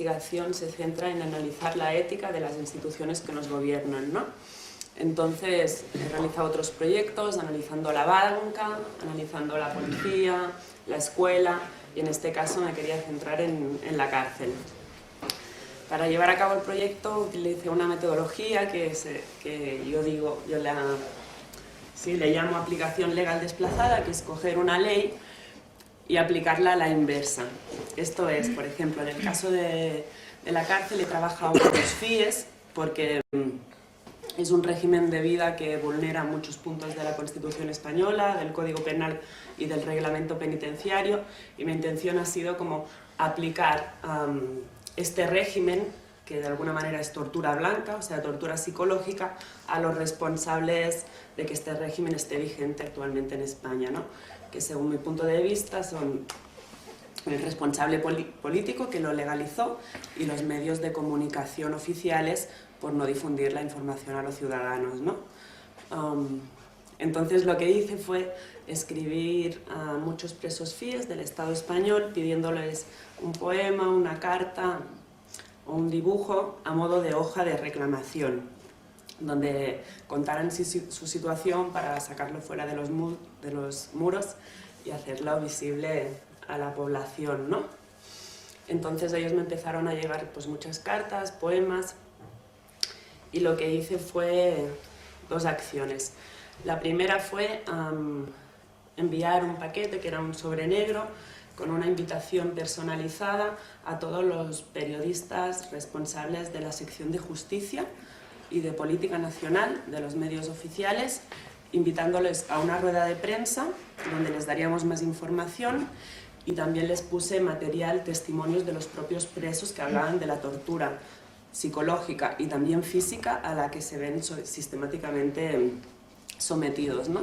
investigación se centra en analizar la ética de las instituciones que nos gobiernan, ¿no? Entonces, he realizado otros proyectos analizando la banca, analizando la policía, la escuela, y en este caso me quería centrar en la cárcel. Para llevar a cabo el proyecto utilicé una metodología que yo le llamo aplicación legal desplazada, que es coger una ley y aplicarla a la inversa. Esto es, por ejemplo, en el caso de la cárcel he trabajado con los FIES porque es un régimen de vida que vulnera muchos puntos de la Constitución española, del Código Penal y del Reglamento Penitenciario, y mi intención ha sido como aplicar este régimen, que de alguna manera es tortura blanca, o sea, tortura psicológica, a los responsables de que este régimen esté vigente actualmente en España, ¿no? Que según mi punto de vista son el responsable político que lo legalizó y los medios de comunicación oficiales por no difundir la información a los ciudadanos, ¿no? Entonces lo que hice fue escribir a muchos presos FIES del Estado español pidiéndoles un poema, una carta o un dibujo a modo de hoja de reclamación, donde contaran su situación para sacarlo fuera de los muros y hacerlo visible a la población, ¿no? Entonces ellos me empezaron a llegar pues, muchas cartas, poemas, y lo que hice fue dos acciones. La primera fue enviar un paquete que era un sobre negro con una invitación personalizada a todos los periodistas responsables de la sección de justicia y de política nacional de los medios oficiales, invitándoles a una rueda de prensa donde les daríamos más información, y también les puse material, testimonios de los propios presos que hablaban de la tortura psicológica y también física a la que se ven sistemáticamente sometidos, ¿no?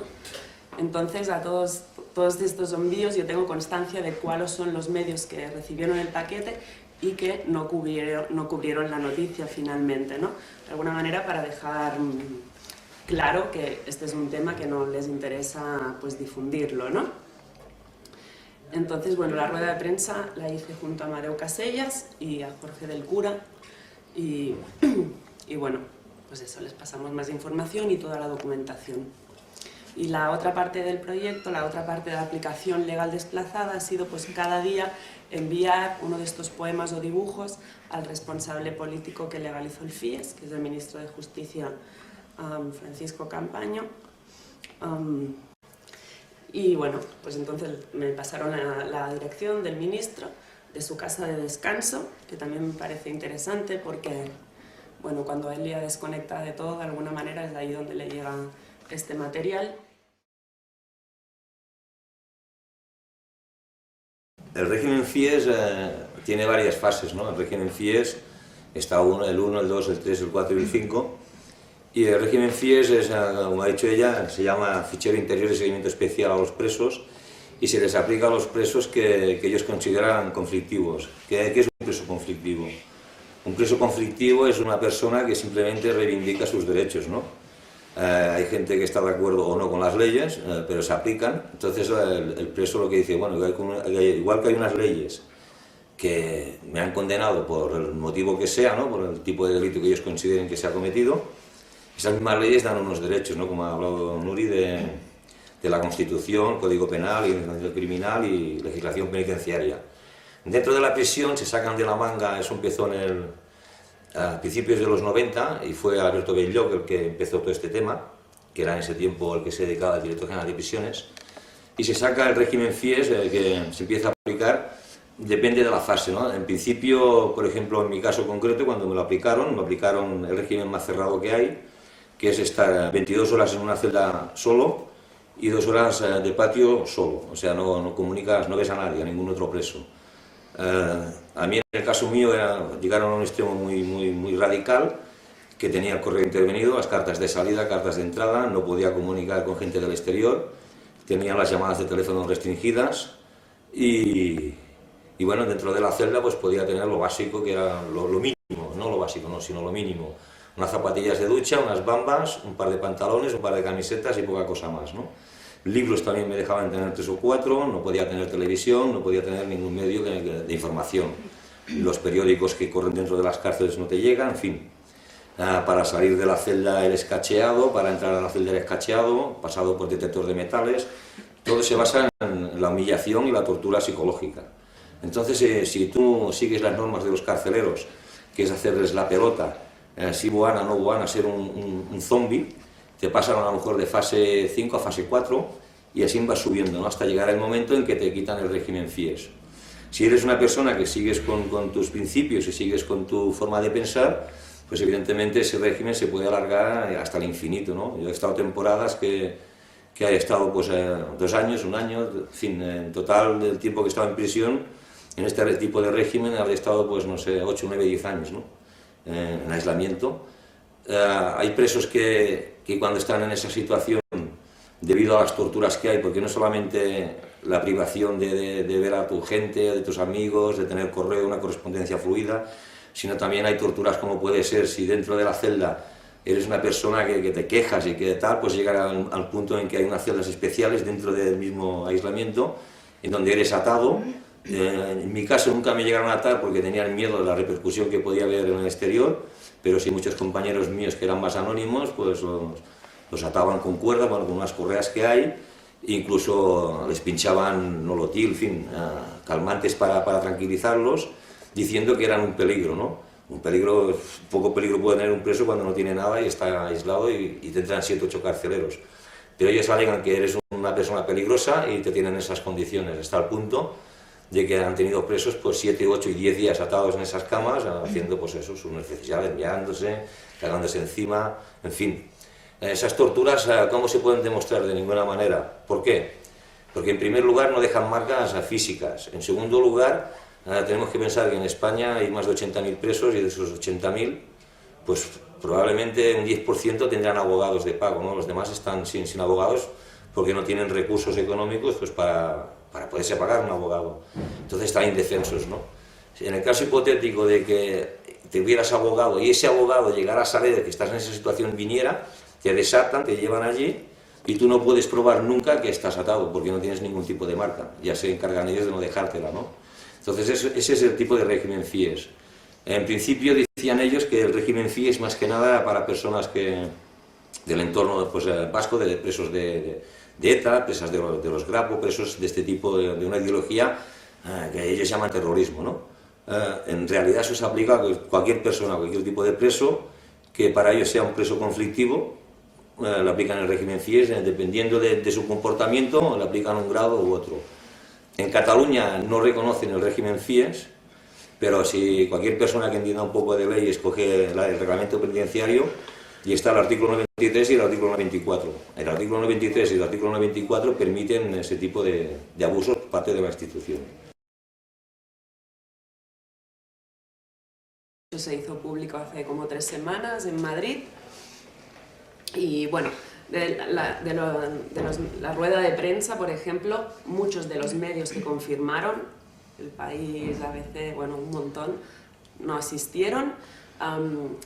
Entonces, a todos estos envíos yo tengo constancia de cuáles son los medios que recibieron el paquete y que no cubrieron la noticia finalmente, ¿no? De alguna manera para dejar claro que este es un tema que no les interesa pues, difundirlo, ¿no? Entonces, bueno, la rueda de prensa la hice junto a Amadeu Casellas y a Jorge del Cura y bueno, pues eso, les pasamos más información y toda la documentación. Y la otra parte del proyecto, la otra parte de la aplicación legal desplazada ha sido pues cada día enviar uno de estos poemas o dibujos al responsable político que legalizó el FIES, que es el ministro de Justicia Francisco Campaño. Y bueno, pues entonces me pasaron la dirección del ministro, de su casa de descanso, que también me parece interesante porque, bueno, cuando él ya desconecta de todo, de alguna manera es ahí donde le llega este material. El régimen FIES tiene varias fases, ¿no? El régimen FIES está el 1, el 2, el 3, el 4 y el 5. Y el régimen FIES, como ha dicho ella, se llama Fichero Interior de Seguimiento Especial a los Presos y se les aplica a los presos que ellos consideran conflictivos. ¿Qué es un preso conflictivo? Un preso conflictivo es una persona que simplemente reivindica sus derechos, ¿no? Hay gente que está de acuerdo o no con las leyes, pero se aplican. Entonces el preso lo que dice, bueno, igual que hay unas leyes que me han condenado por el motivo que sea, ¿no? Por el tipo de delito que ellos consideren que se ha cometido, esas mismas leyes dan unos derechos, ¿no? Como ha hablado Nuri, de la Constitución, Código Penal, Legislación Criminal y Legislación Penitenciaria. Dentro de la prisión se sacan de la manga, eso empezó a principios de los 90 y fue Alberto Belloc el que empezó todo este tema, que era en ese tiempo el que se dedicaba al director general de prisiones, y se saca el régimen FIES que se empieza a aplicar, depende de la fase, ¿no? En principio, por ejemplo, en mi caso concreto, cuando me lo aplicaron el régimen más cerrado que hay, que es estar 22 horas en una celda solo y 2 horas de patio solo, o sea, no comunicas, no ves a nadie, a ningún otro preso. A mí en el caso mío llegaron a un extremo muy radical, que tenía el correo intervenido, las cartas de salida, cartas de entrada, no podía comunicar con gente del exterior, tenía las llamadas de teléfono restringidas y bueno, dentro de la celda pues podía tener lo básico, que era lo mínimo, no lo básico, no, sino lo mínimo. Unas zapatillas de ducha, unas bambas, un par de pantalones, un par de camisetas y poca cosa más, ¿no? Libros también me dejaban tener 3 o 4, no podía tener televisión, no podía tener ningún medio de información. los periódicos que corren dentro de las cárceles no te llegan, en fin. Para salir de la celda eres cacheado, para entrar a la celda eres cacheado, pasado por detector de metales. Todo se basa en la humillación y la tortura psicológica. Entonces, si tú sigues las normas de los carceleros, que es hacerles la pelota, si buana, no buana, ser un zombie, te pasan a lo mejor de fase 5 a fase 4 y así vas subiendo, ¿no? Hasta llegar el momento en que te quitan el régimen FIES. Si eres una persona que sigues con tus principios y sigues con tu forma de pensar, pues evidentemente ese régimen se puede alargar hasta el infinito, ¿no? Yo he estado temporadas que he estado pues 2 años, 1 año, en fin, en total del tiempo que he estado en prisión, en este tipo de régimen habré estado pues no sé, 8, 9, 10 años, ¿no? En aislamiento. Hay presos que cuando están en esa situación, debido a las torturas que hay, porque no solamente la privación de ver a tu gente, de tus amigos, de tener correo, una correspondencia fluida, sino también hay torturas como puede ser si dentro de la celda eres una persona que te quejas y que tal, pues llegar al punto en que hay unas celdas especiales dentro del mismo aislamiento, en donde eres atado. En mi caso nunca me llegaron a atar porque tenían miedo de la repercusión que podía haber en el exterior, pero sí muchos compañeros míos que eran más anónimos, pues los ataban con cuerdas, bueno, con unas correas que hay, incluso les pinchaban nolotil, en fin, calmantes para tranquilizarlos, diciendo que eran un peligro, ¿no? Un peligro, poco peligro puede tener un preso cuando no tiene nada y está aislado y tendrán 7 o 8 carceleros. Pero ellos alegan que eres una persona peligrosa y te tienen esas condiciones, hasta el punto de que han tenido presos pues 7, 8 y 10 días atados en esas camas, haciendo pues eso, sus necesidades, meándose, cagándose encima, en fin. Esas torturas, ¿cómo se pueden demostrar? De ninguna manera. ¿Por qué? Porque en primer lugar no dejan marcas físicas. En segundo lugar, tenemos que pensar que en España hay más de 80.000 presos y de esos 80.000, pues probablemente un 10% tendrán abogados de pago, ¿no? Los demás están sin abogados porque no tienen recursos económicos pues, para poderse pagar un abogado. Entonces están indefensos, ¿no? En el caso hipotético de que te hubieras abogado y ese abogado llegara a saber de que estás en esa situación, viniera, te desatan, te llevan allí y tú no puedes probar nunca que estás atado porque no tienes ningún tipo de marca. Ya se encargan ellos de no dejártela, ¿no? Entonces ese es el tipo de régimen FIES. En principio decían ellos que el régimen FIES más que nada para personas del entorno pues, vasco, de presos de ETA, presas de los Grapo, presos de este tipo de una ideología que ellos llaman terrorismo, ¿no? En realidad eso se aplica a cualquier persona, a cualquier tipo de preso, que para ellos sea un preso conflictivo, le aplican el régimen FIES, dependiendo de su comportamiento, le aplican un grado u otro. En Cataluña no reconocen el régimen FIES, pero si cualquier persona que entienda un poco de ley escoge el reglamento penitenciario, y está el artículo 93 y el artículo 94. El artículo 93 y el artículo 94 permiten ese tipo de abusos por parte de la institución. Se hizo público hace como 3 semanas en Madrid y bueno, la rueda de prensa, por ejemplo, muchos de los medios que confirmaron, El País, ABC, bueno, un montón, no asistieron.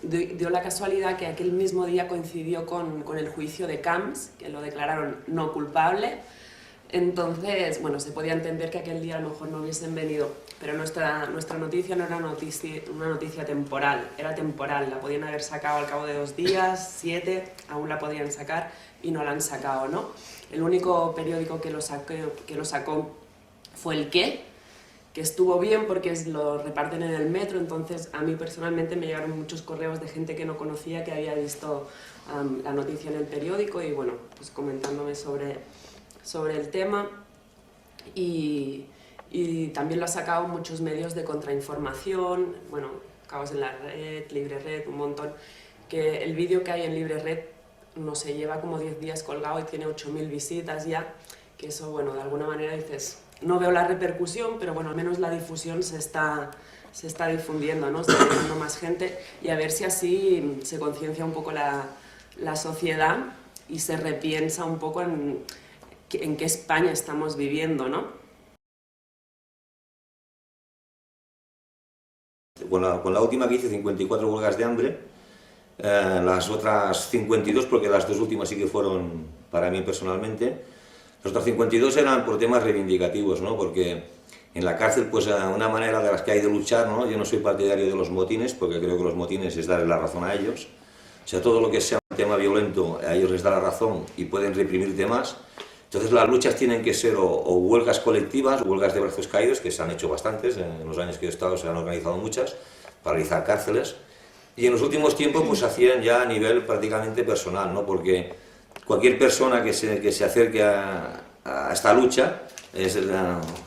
Dio la casualidad que aquel mismo día coincidió con el juicio de Camps, que lo declararon no culpable. Entonces, bueno, se podía entender que aquel día a lo mejor no hubiesen venido, pero nuestra noticia no era una noticia temporal, era temporal, la podían haber sacado al cabo de 2 días, 7, aún la podían sacar y no la han sacado, ¿no? El único periódico que lo sacó fue El Qué, que estuvo bien porque lo reparten en el metro, entonces a mí personalmente me llegaron muchos correos de gente que no conocía, que había visto la noticia en el periódico y bueno, pues comentándome sobre el tema y también lo ha sacado muchos medios de contrainformación, bueno, Caos en la Red, Libre Red, un montón, que el vídeo que hay en Libre Red no sé, lleva como 10 días colgado y tiene 8.000 visitas ya, que eso, bueno, de alguna manera dices, no veo la repercusión, pero bueno, al menos la difusión se está difundiendo, ¿no? Está llegando más gente y a ver si así se conciencia un poco la sociedad y se repiensa un poco en qué España estamos viviendo, ¿no? Con la última que hice, 54 huelgas de hambre, las otras 52, porque las 2 últimas sí que fueron para mí personalmente, las otras 52 eran por temas reivindicativos, ¿no? Porque en la cárcel, pues una manera de las que hay de luchar, ¿no? Yo no soy partidario de los motines, porque creo que los motines es darle la razón a ellos. O sea, todo lo que sea un tema violento, a ellos les da la razón y pueden reprimirte más. Entonces las luchas tienen que ser o huelgas colectivas, huelgas de brazos caídos, que se han hecho bastantes, en los años que he estado se han organizado muchas, para realizar cárceles. Y en los últimos tiempos pues se hacían ya a nivel prácticamente personal, ¿no? Porque cualquier persona que se acerque a esta lucha,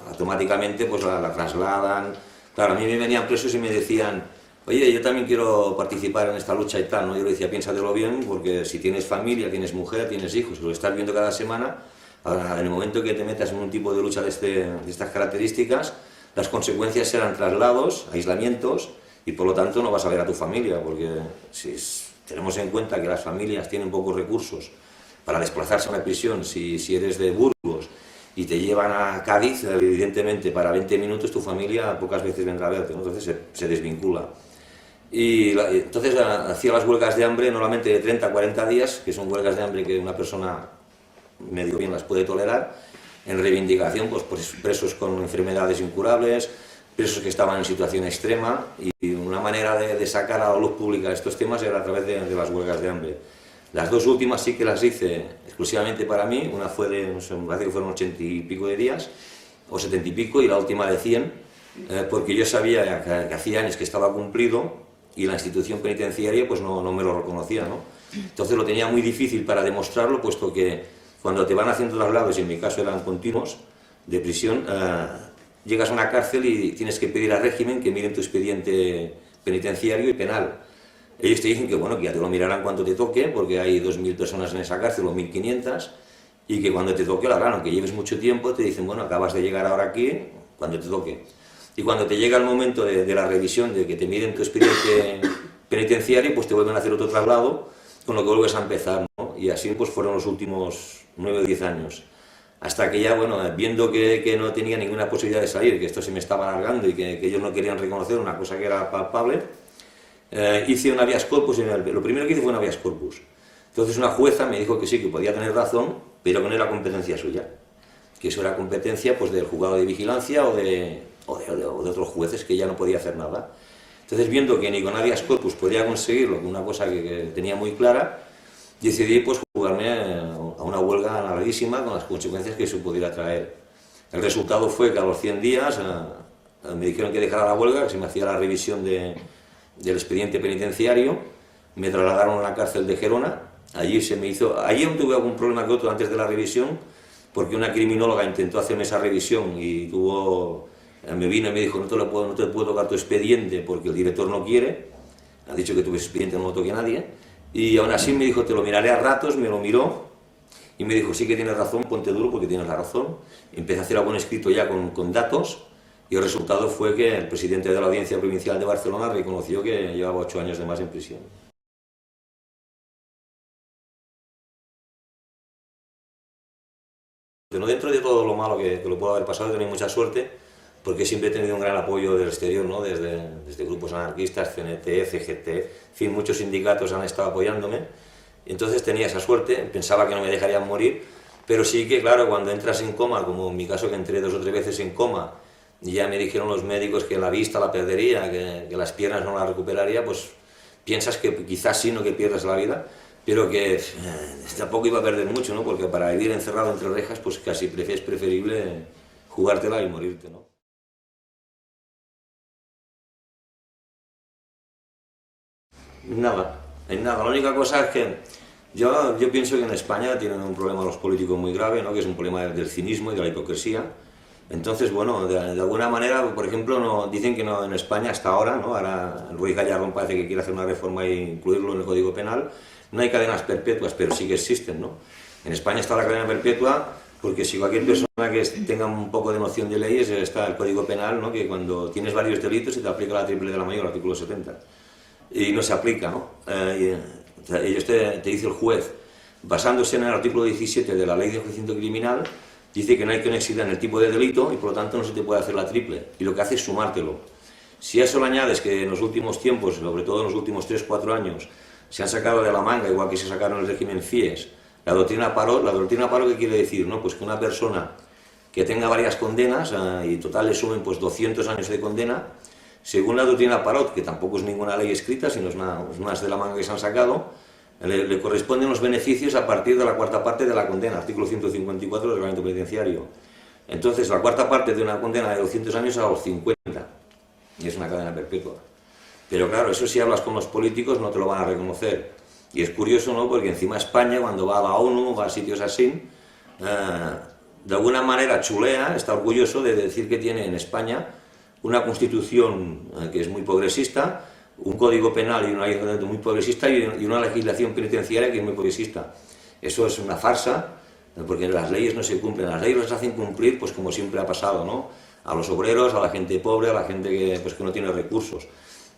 automáticamente pues la trasladan. Claro, a mí me venían presos y me decían, oye, yo también quiero participar en esta lucha y tal, ¿no? Yo le decía, piénsatelo bien, porque si tienes familia, tienes mujer, tienes hijos, lo estás viendo cada semana, ahora, en el momento que te metas en un tipo de lucha de estas características, las consecuencias serán traslados, aislamientos, y por lo tanto no vas a ver a tu familia, porque si tenemos en cuenta que las familias tienen pocos recursos para desplazarse a una prisión, si eres de Burgos y te llevan a Cádiz, evidentemente para 20 minutos tu familia pocas veces vendrá a verte, ¿no? Entonces se desvincula. Y entonces hacía las huelgas de hambre normalmente de 30 a 40 días, que son huelgas de hambre que una persona medio bien las puede tolerar, en reivindicación pues presos con enfermedades incurables, presos que estaban en situación extrema, y una manera de sacar a la luz pública estos temas era a través de las huelgas de hambre. Las dos últimas sí que las hice exclusivamente para mí, una fue de, no sé, me parece que fueron 80 y pico de días, o 70 y pico, y la última de 100, porque yo sabía que hacía años que estaba cumplido, y la institución penitenciaria pues no me lo reconocía, ¿no? Entonces lo tenía muy difícil para demostrarlo, puesto que cuando te van haciendo traslados, y en mi caso eran continuos, de prisión, llegas a una cárcel y tienes que pedir al régimen que miren tu expediente penitenciario y penal. Ellos te dicen que bueno, que ya te lo mirarán cuando te toque, porque hay 2.000 personas en esa cárcel o 1.500, y que cuando te toque lo harán, aunque lleves mucho tiempo, te dicen, bueno, acabas de llegar ahora aquí, cuando te toque. Y cuando te llega el momento de la revisión, de que te miren tu expediente penitenciario, pues te vuelven a hacer otro traslado, con lo que vuelves a empezar, ¿no? Y así pues fueron los últimos 9 o 10 años. Hasta que ya, bueno, viendo que no tenía ninguna posibilidad de salir, que esto se me estaba alargando y que ellos no querían reconocer una cosa que era palpable, hice un habeas corpus, lo primero que hice fue un habeas corpus. Entonces una jueza me dijo que sí, que podía tener razón, pero que no era competencia suya, que eso era competencia pues del juzgado de vigilancia o de otros jueces, que ya no podía hacer nada. Entonces, viendo que ni con habeas corpus podía conseguirlo, una cosa que tenía muy clara, decidí pues jugarme a una huelga larguísima con las consecuencias que eso pudiera traer. El resultado fue que a los 100 días me dijeron que dejara la huelga, que se me hacía la revisión del expediente penitenciario, me trasladaron a la cárcel de Gerona, allí tuve algún problema que otro antes de la revisión, porque una criminóloga intentó hacerme esa revisión y me vino y me dijo, no te puedo tocar tu expediente porque el director no quiere, ha dicho que tu expediente no lo toque a nadie, y aún así me dijo, te lo miraré a ratos, me lo miró, y me dijo, sí que tienes razón, ponte duro porque tienes la razón. Empecé a hacer algún escrito ya con datos, y el resultado fue que el presidente de la Audiencia Provincial de Barcelona reconoció que llevaba 8 años de más en prisión. Dentro de todo lo malo que lo puedo haber pasado, he tenido mucha suerte, porque siempre he tenido un gran apoyo del exterior, ¿no? Desde grupos anarquistas, CNT, CGT, en fin, muchos sindicatos han estado apoyándome. Entonces tenía esa suerte, pensaba que no me dejarían morir, pero sí que, claro, cuando entras en coma, como en mi caso que entré 2 o 3 veces en coma, y ya me dijeron los médicos que la vista la perdería, que las piernas no las recuperaría, pues piensas que quizás sí, no que pierdas la vida, pero que tampoco iba a perder mucho, ¿no? Porque para vivir encerrado entre rejas, pues casi es preferible jugártela y morirte, ¿no? Nada, en nada. La única cosa es que yo pienso que en España tienen un problema los políticos muy grave, ¿no? Que es un problema del cinismo y de la hipocresía. Entonces, bueno, de alguna manera, por ejemplo, dicen que no, en España hasta ahora, ¿no? Ahora Ruiz Gallardón parece que quiere hacer una reforma e incluirlo en el Código Penal. No hay cadenas perpetuas, pero sí que existen, ¿no? En España está la cadena perpetua porque si cualquier persona que tenga un poco de noción de leyes, está el Código Penal, ¿no? Que cuando tienes varios delitos se te aplica la triple de la mayor, el artículo 70. Y no se aplica, ¿no? Ellos te dice el juez, basándose en el artículo 17 de la Ley de Enjuiciamiento Criminal, dice que no hay conexidad en el tipo de delito y por lo tanto no se te puede hacer la triple, y lo que hace es sumártelo. Si a eso le añades que en los últimos tiempos, sobre todo en los últimos 3-4 años, se han sacado de la manga, igual que se sacaron el régimen FIES, la doctrina Parot, ¿qué quiere decir? ¿No? Pues que una persona que tenga varias condenas y total le sumen pues 200 años de condena, según la doctrina Parot, que tampoco es ninguna ley escrita, sino es unas de la manga que se han sacado, le corresponden los beneficios a partir de la cuarta parte de la condena, artículo 154 del reglamento penitenciario. Entonces, la cuarta parte de una condena de 200 años a los 50, y es una cadena perpetua. Pero claro, eso si hablas con los políticos no te lo van a reconocer. Y es curioso, ¿no? Porque encima España, cuando va a la ONU, va a sitios así, de alguna manera chulea, está orgulloso de decir que tiene en España una constitución que es muy progresista, un código penal y una ley muy progresista y una legislación penitenciaria que es muy progresista. Eso es una farsa, porque las leyes no se cumplen, las leyes las hacen cumplir pues como siempre ha pasado, ¿no? A los obreros, a la gente pobre, a la gente que no tiene recursos.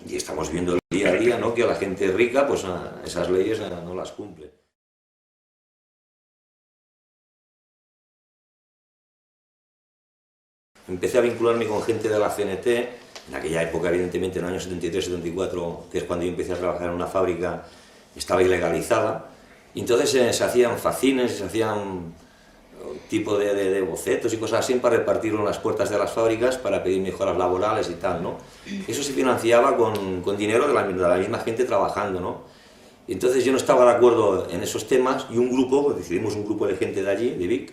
Y estamos viendo el día a día, ¿no? Que a la gente rica pues esas leyes no las cumple. Empecé a vincularme con gente de la CNT, en aquella época evidentemente en el año 73-74, que es cuando yo empecé a trabajar en una fábrica, estaba ilegalizada, y entonces se hacían facines, se hacían tipo de bocetos y cosas así para repartirlo en las puertas de las fábricas para pedir mejoras laborales y tal, ¿no? Eso se financiaba con dinero de la misma gente trabajando, ¿no? Entonces yo no estaba de acuerdo en esos temas y un grupo, decidimos un grupo de gente de allí, de Vic,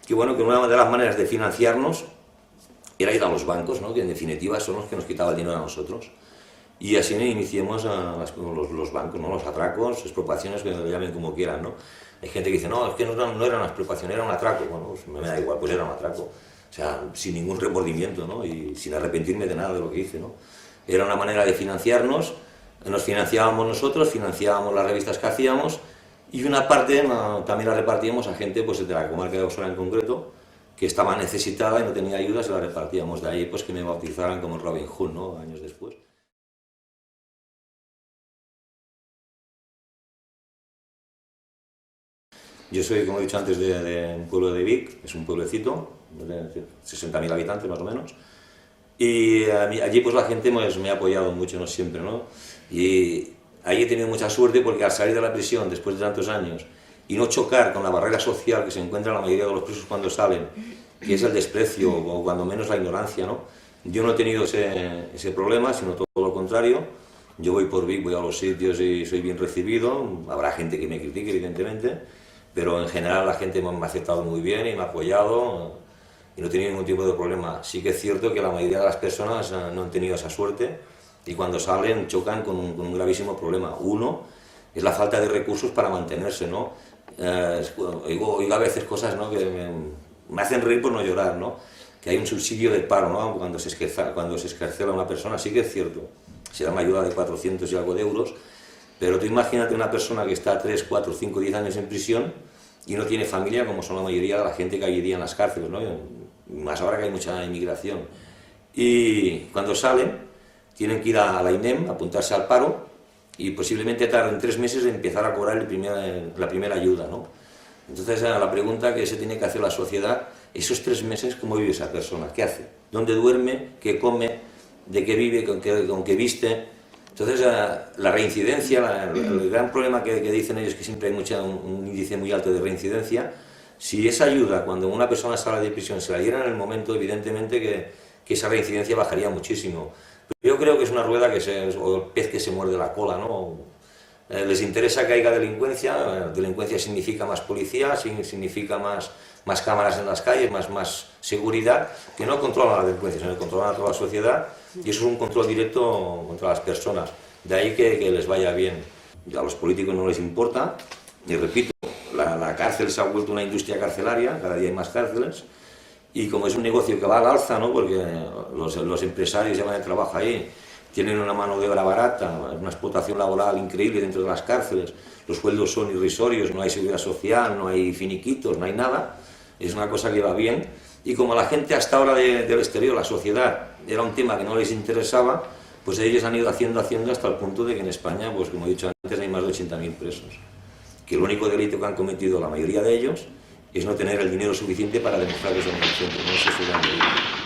que bueno, que una de las maneras de financiarnos era ir a los bancos, ¿no? Que en definitiva son los que nos quitaban el dinero a nosotros. Y así iniciamos los bancos, ¿no? Los atracos, expropiaciones, que lo llamen como quieran, ¿no? Hay gente que dice, no, es que no era una expropiación, era un atraco. Bueno, pues me da igual, pues era un atraco. O sea, sin ningún remordimiento, ¿no? Y sin arrepentirme de nada de lo que hice, ¿no? Era una manera de financiarnos, nos financiábamos nosotros, financiábamos las revistas que hacíamos y una parte también la repartíamos a gente pues, de la comarca de Osona en concreto, que estaba necesitada y no tenía ayuda, se la repartíamos. De ahí pues que me bautizaran como Robin Hood, ¿no? Años después. Yo soy, como he dicho antes, de un pueblo de Vic, es un pueblecito, de 60.000 habitantes más o menos, y allí pues la gente pues, me ha apoyado mucho, no siempre, ¿no? Y ahí he tenido mucha suerte porque al salir de la prisión después de tantos años y no chocar con la barrera social que se encuentra la mayoría de los presos cuando salen, que es el desprecio o cuando menos la ignorancia, ¿no? Yo no he tenido ese problema, sino todo lo contrario. Yo voy por Vic, voy a los sitios y soy bien recibido, habrá gente que me critique evidentemente, pero en general la gente me ha aceptado muy bien y me ha apoyado y no he tenido ningún tipo de problema. Sí que es cierto que la mayoría de las personas no han tenido esa suerte y cuando salen chocan con un gravísimo problema. Uno es la falta de recursos para mantenerse, ¿no? Oigo a veces cosas, ¿no? Que me hacen reír por no llorar, ¿no? Que hay un subsidio de paro, ¿no? Cuando se excarcela a una persona, sí que es cierto, se da una ayuda de 400 y algo de euros, pero tú imagínate una persona que está 3, 4, 5, 10 años en prisión y no tiene familia, como son la mayoría de la gente que hay hoy día en las cárceles, ¿no? Más ahora que hay mucha inmigración. Y cuando salen, tienen que ir a la INEM, apuntarse al paro, y posiblemente tarden 3 meses en empezar a cobrar la primera ayuda, ¿no? Entonces, la pregunta que se tiene que hacer la sociedad, esos 3 meses, ¿cómo vive esa persona? ¿Qué hace? ¿Dónde duerme? ¿Qué come? ¿De qué vive? ¿Con qué viste? Entonces, la reincidencia, el gran problema que dicen ellos es que siempre hay un índice muy alto de reincidencia. Si esa ayuda, cuando una persona sale de prisión, se la diera en el momento, evidentemente que esa reincidencia bajaría muchísimo. Pero yo creo que es una rueda o el pez que se muerde la cola, ¿no? Les interesa que haya delincuencia, delincuencia significa más policía, significa más cámaras en las calles, más seguridad, que no controlan la delincuencia, sino que controlan a toda la sociedad, y eso es un control directo contra las personas. De ahí que les vaya bien. A los políticos no les importa, y repito, la cárcel se ha vuelto una industria carcelaria, cada día hay más cárceles, y como es un negocio que va al alza, ¿no? Porque los empresarios llevan el trabajo ahí, tienen una mano de obra barata, una explotación laboral increíble dentro de las cárceles, los sueldos son irrisorios, no hay seguridad social, no hay finiquitos, no hay nada, es una cosa que va bien, y como la gente hasta ahora del exterior, la sociedad, era un tema que no les interesaba, pues ellos han ido haciendo hasta el punto de que en España, pues como he dicho antes, hay más de 80.000 presos, que el único delito que han cometido la mayoría de ellos es no tener el dinero suficiente para demostrar que son inocentes, no sé si lo han leído.